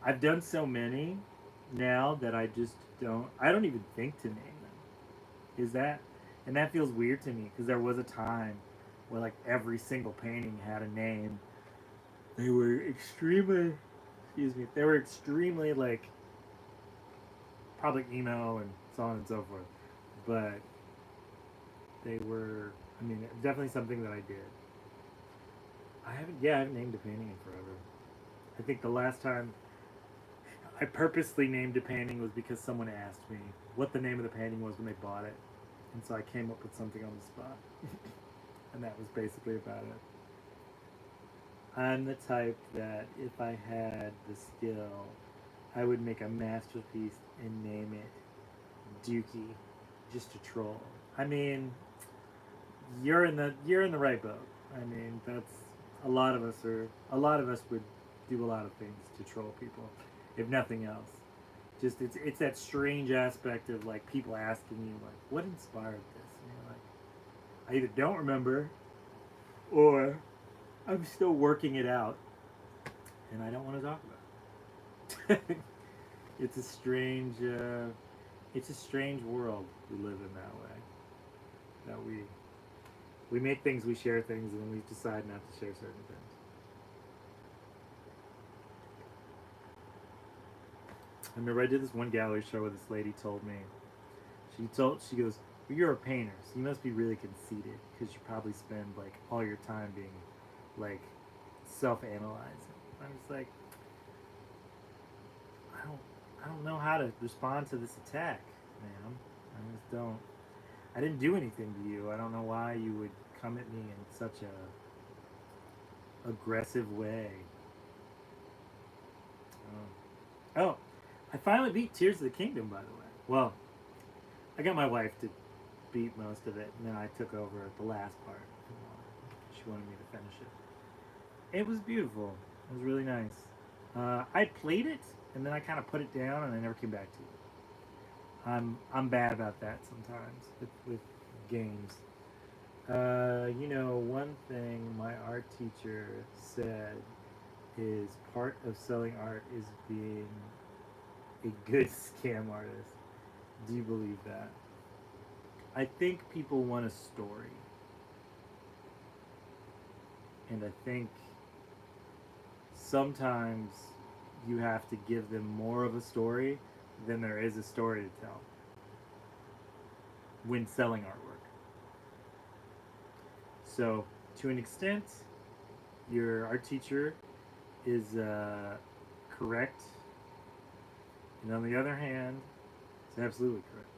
I've done so many now that I just don't. I don't even think to name them. Is that? And that feels weird to me because there was a time where like every single painting had a name. They were extremely, excuse me, they were extremely like probably emo and so on and so forth. But they were, I mean, definitely something that I did. I haven't named a painting in forever. I think the last time I purposely named a painting was because someone asked me what the name of the painting was when they bought it. And so I came up with something on the spot. And that was basically about it. I'm the type that if I had the skill, I would make a masterpiece and name it Dookie, just to troll. I mean, you're in the right boat. I mean, that's a lot of us would do a lot of things to troll people, if nothing else. Just it's that strange aspect of like people asking you like, what inspired this? And you're I either don't remember or I'm still working it out and I don't want to talk about it. It's a strange world we live in that way. That we make things, we share things, and then we decide not to share certain things. I remember I did this one gallery show where this lady told me, she goes, well, you're a painter, so you must be really conceited because you probably spend like all your time being like self-analyzing. I was like, I don't I don't know how to respond to this attack, ma'am. I just don't. I didn't do anything to you. I don't know why you would come at me in such a aggressive way. Oh, I finally beat Tears of the Kingdom, by the way. Well, I got my wife to beat most of it, and then I took over at the last part. She wanted me to finish it. It was beautiful. It was really nice. I played it, and then I kind of put it down, and I never came back to it. I'm bad about that sometimes with games. One thing my art teacher said is part of selling art is being a good scam artist. Do you believe that? I think people want a story. And I think sometimes you have to give them more of a story than there is a story to tell when selling artwork. So, to an extent, your art teacher is correct, and on the other hand, it's absolutely correct.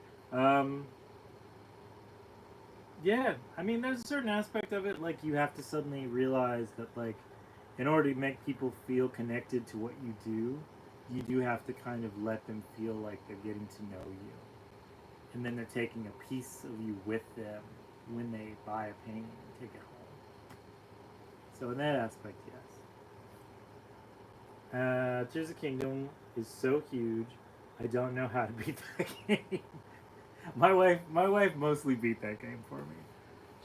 Yeah, I mean, there's a certain aspect of it, like you have to suddenly realize that, like, in order to make people feel connected to what you do have to kind of let them feel like they're getting to know you, and then they're taking a piece of you with them when they buy a painting and take it home. So in that aspect, yes. Tears of the Kingdom is so huge. I don't know how to beat that game. My wife mostly beat that game for me.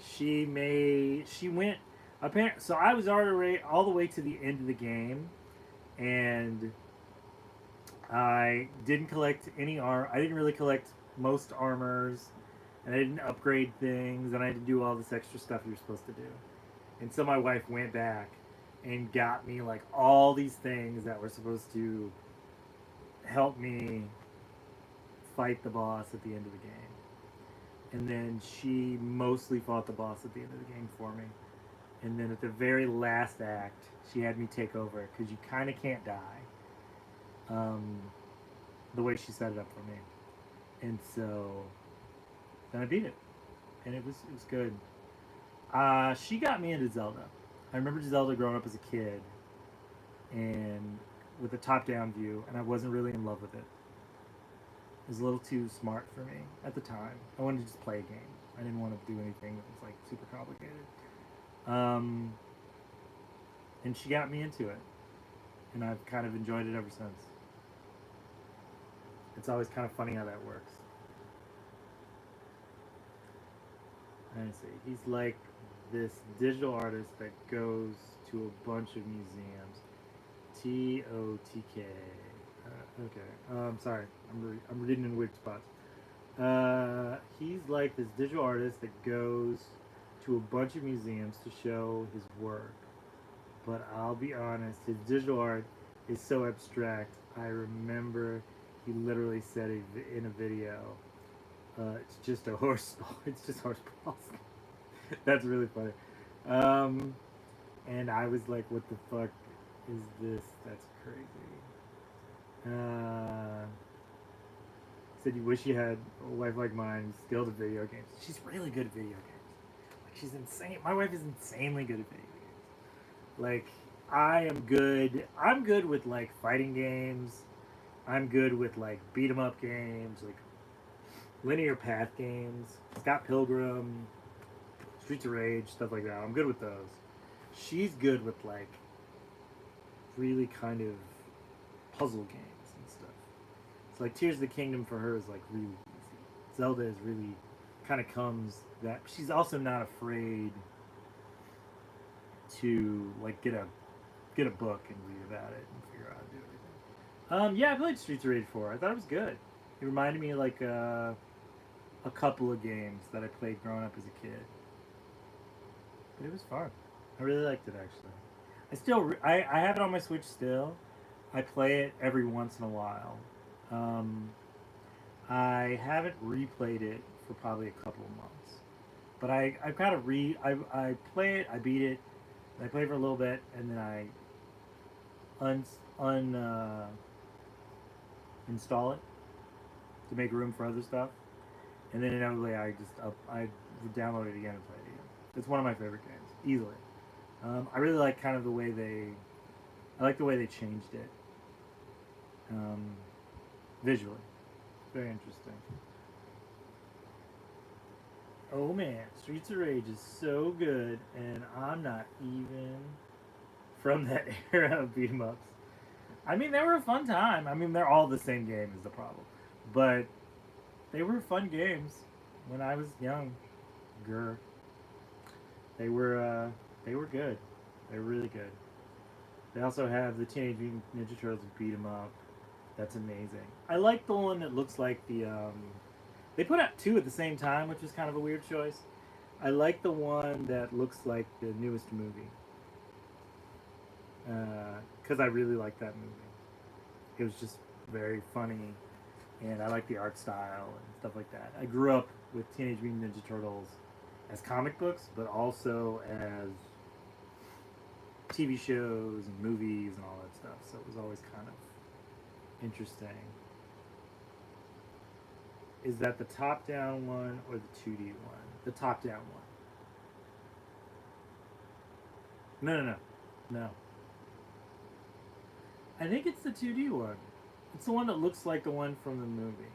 She went apparently. So I was already all the way to the end of the game, and I didn't collect any armor. I didn't really collect most armors, and I didn't upgrade things, and I didn't do all this extra stuff you're supposed to do. And so my wife went back and got me like all these things that were supposed to help me fight the boss at the end of the game. And then she mostly fought the boss at the end of the game for me. And then at the very last act, she had me take over because you kind of can't die. The way she set it up for me. And so then I beat it, and it was good. She got me into Zelda. I remember Zelda growing up as a kid, and with a top-down view, and I wasn't really in love with it. It was a little too smart for me at the time. I wanted to just play a game. I didn't want to do anything that was like super complicated. And she got me into it, and I've kind of enjoyed it ever since. It's always kind of funny how that works. I see. He's like this digital artist that goes to a bunch of museums. TOTK. Okay. Sorry. I'm reading in weird spots. He's like this digital artist that goes to a bunch of museums to show his work. But I'll be honest, his digital art is so abstract. I remember he literally said in a video, it's just a horse. It's just horse balls. That's really funny. And I was like, what the fuck is this? That's crazy. Said you wish you had a wife like mine, skilled at video games. She's really good at video games. Like, she's insane. My wife is insanely good at video games. Like, I'm good with like fighting games. I'm good with like beat 'em up games, like linear path games, Scott Pilgrim, Streets of Rage, stuff like that. I'm good with those. She's good with like really kind of puzzle games and stuff. It's like Tears of the Kingdom for her is like really easy. Zelda is really kind of comes that she's also not afraid to like get a book and read about it and figure out how to do everything. Yeah, I played Streets of Rage 4. I thought it was good. It reminded me of like a couple of games that I played growing up as a kid. But it was fun. I really liked it actually. I have it on my Switch still. I play it every once in a while. Um, I haven't replayed it for probably a couple of months. But I've got to I play it, I beat it, I play for a little bit, and then I un, un install it to make room for other stuff. And then inevitably I download it again and play it again. It's one of my favorite games, easily. I really like kind of the way I like the way they changed it um, visually. Very interesting. Oh man, Streets of Rage is so good, and I'm not even from that era of beat 'em ups. I mean, they were a fun time. I mean, they're all the same game is the problem, but they were fun games when I was young. Grr. They were good. They were really good. They also have the Teenage Mutant Ninja Turtles beat 'em up. That's amazing. I like the one that looks like the. They put out two at the same time, which is kind of a weird choice. I like the one that looks like the newest movie because I really like that movie. It was just very funny, and I like the art style and stuff like that. I grew up with Teenage Mutant Ninja Turtles as comic books, but also as TV shows and movies and all that stuff. So it was always kind of interesting. Is that the top down one or the 2D one? The top down one. No. No. I think it's the 2D one. It's the one that looks like the one from the movie.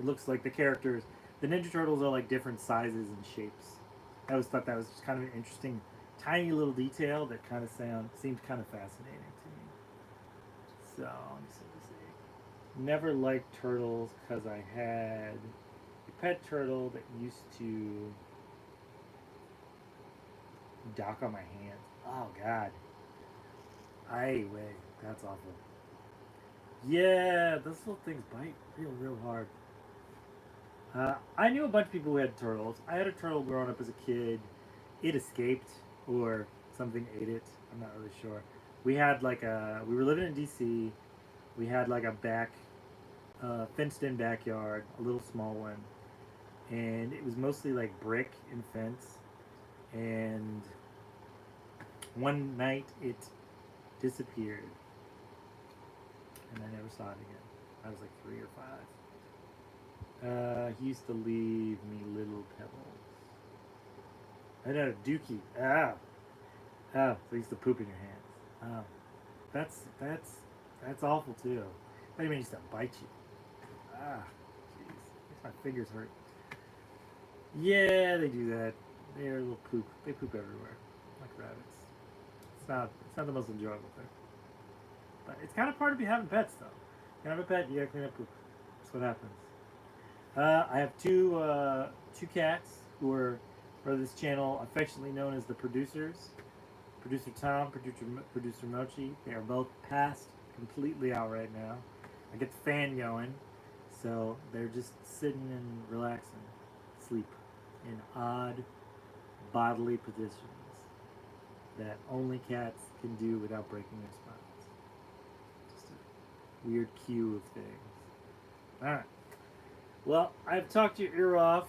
It looks like the characters. The Ninja Turtles are like different sizes and shapes. I always thought that was just kind of an interesting, tiny little detail that kind of seemed kind of fascinating to me. So let me see. Never liked turtles because I had a pet turtle that used to dock on my hands. Oh God. Wait, that's awful. Yeah, those little things bite real hard. I knew a bunch of people who had turtles. I had a turtle growing up as a kid. It escaped, or something ate it. I'm not really sure. We were living in DC. We had like a fenced in backyard, a little small one. And it was mostly like brick and fence. And one night it disappeared. And I never saw it again. I was like 3 or 5. He used to leave me little pebbles. I know, Dookie. So he used to poop in your hands. That's awful too. What do you mean he used to bite you? Jeez. Makes my fingers hurt. Yeah, they do that. They're a little poop. They poop everywhere, like rabbits. It's not the most enjoyable thing. But it's kind of part of having pets, though. You have a pet, you gotta clean up poop. That's what happens. I have two cats who are for this channel affectionately known as the producers. Producer Tom, producer Mochi. They are both passed completely out right now. I get the fan going, so they're just sitting and relaxing, sleep in odd bodily positions that only cats can do without breaking their spines. Just a weird cue of things. All right. Well, I've talked your ear off.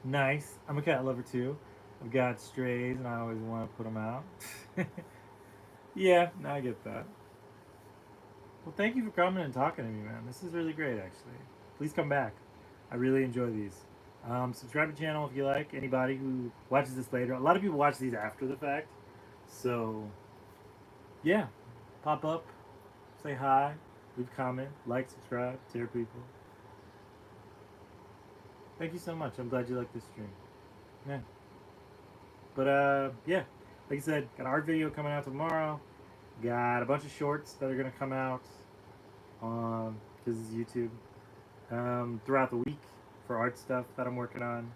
Nice. I'm a cat lover too. I've got strays, and I always want to put them out. Yeah, I get that. Well, thank you for coming and talking to me, man. This is really great, actually. Please come back. I really enjoy these. Subscribe to the channel if you like. Anybody who watches this later. A lot of people watch these after the fact. So, yeah. Pop up. Say hi. Leave a comment. Like, subscribe. Share people. Thank you so much. I'm glad you like this stream. Yeah. But, yeah. Like I said, got an art video coming out tomorrow. Got a bunch of shorts that are going to come out on, because it's YouTube. throughout the week for art stuff that I'm working on.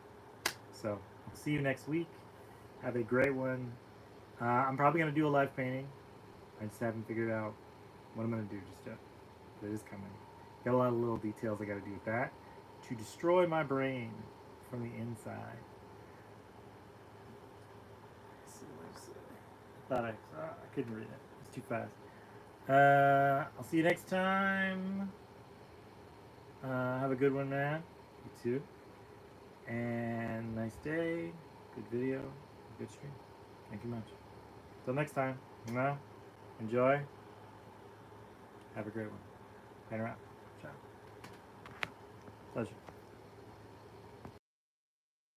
So I'll see you next week. Have a great one. I'm probably going to do a live painting. I just haven't figured out what I'm going to do just yet. But it is coming. Got a lot of little details I got to do with that to destroy my brain from the inside. Let's see, where's it? I thought I couldn't read it. It's too fast. I'll see you next time. Have a good one, man. You too. And nice day. Good video. Good stream. Thank you much. Till next time. Enjoy. Have a great one. Hang around. Ciao. Pleasure.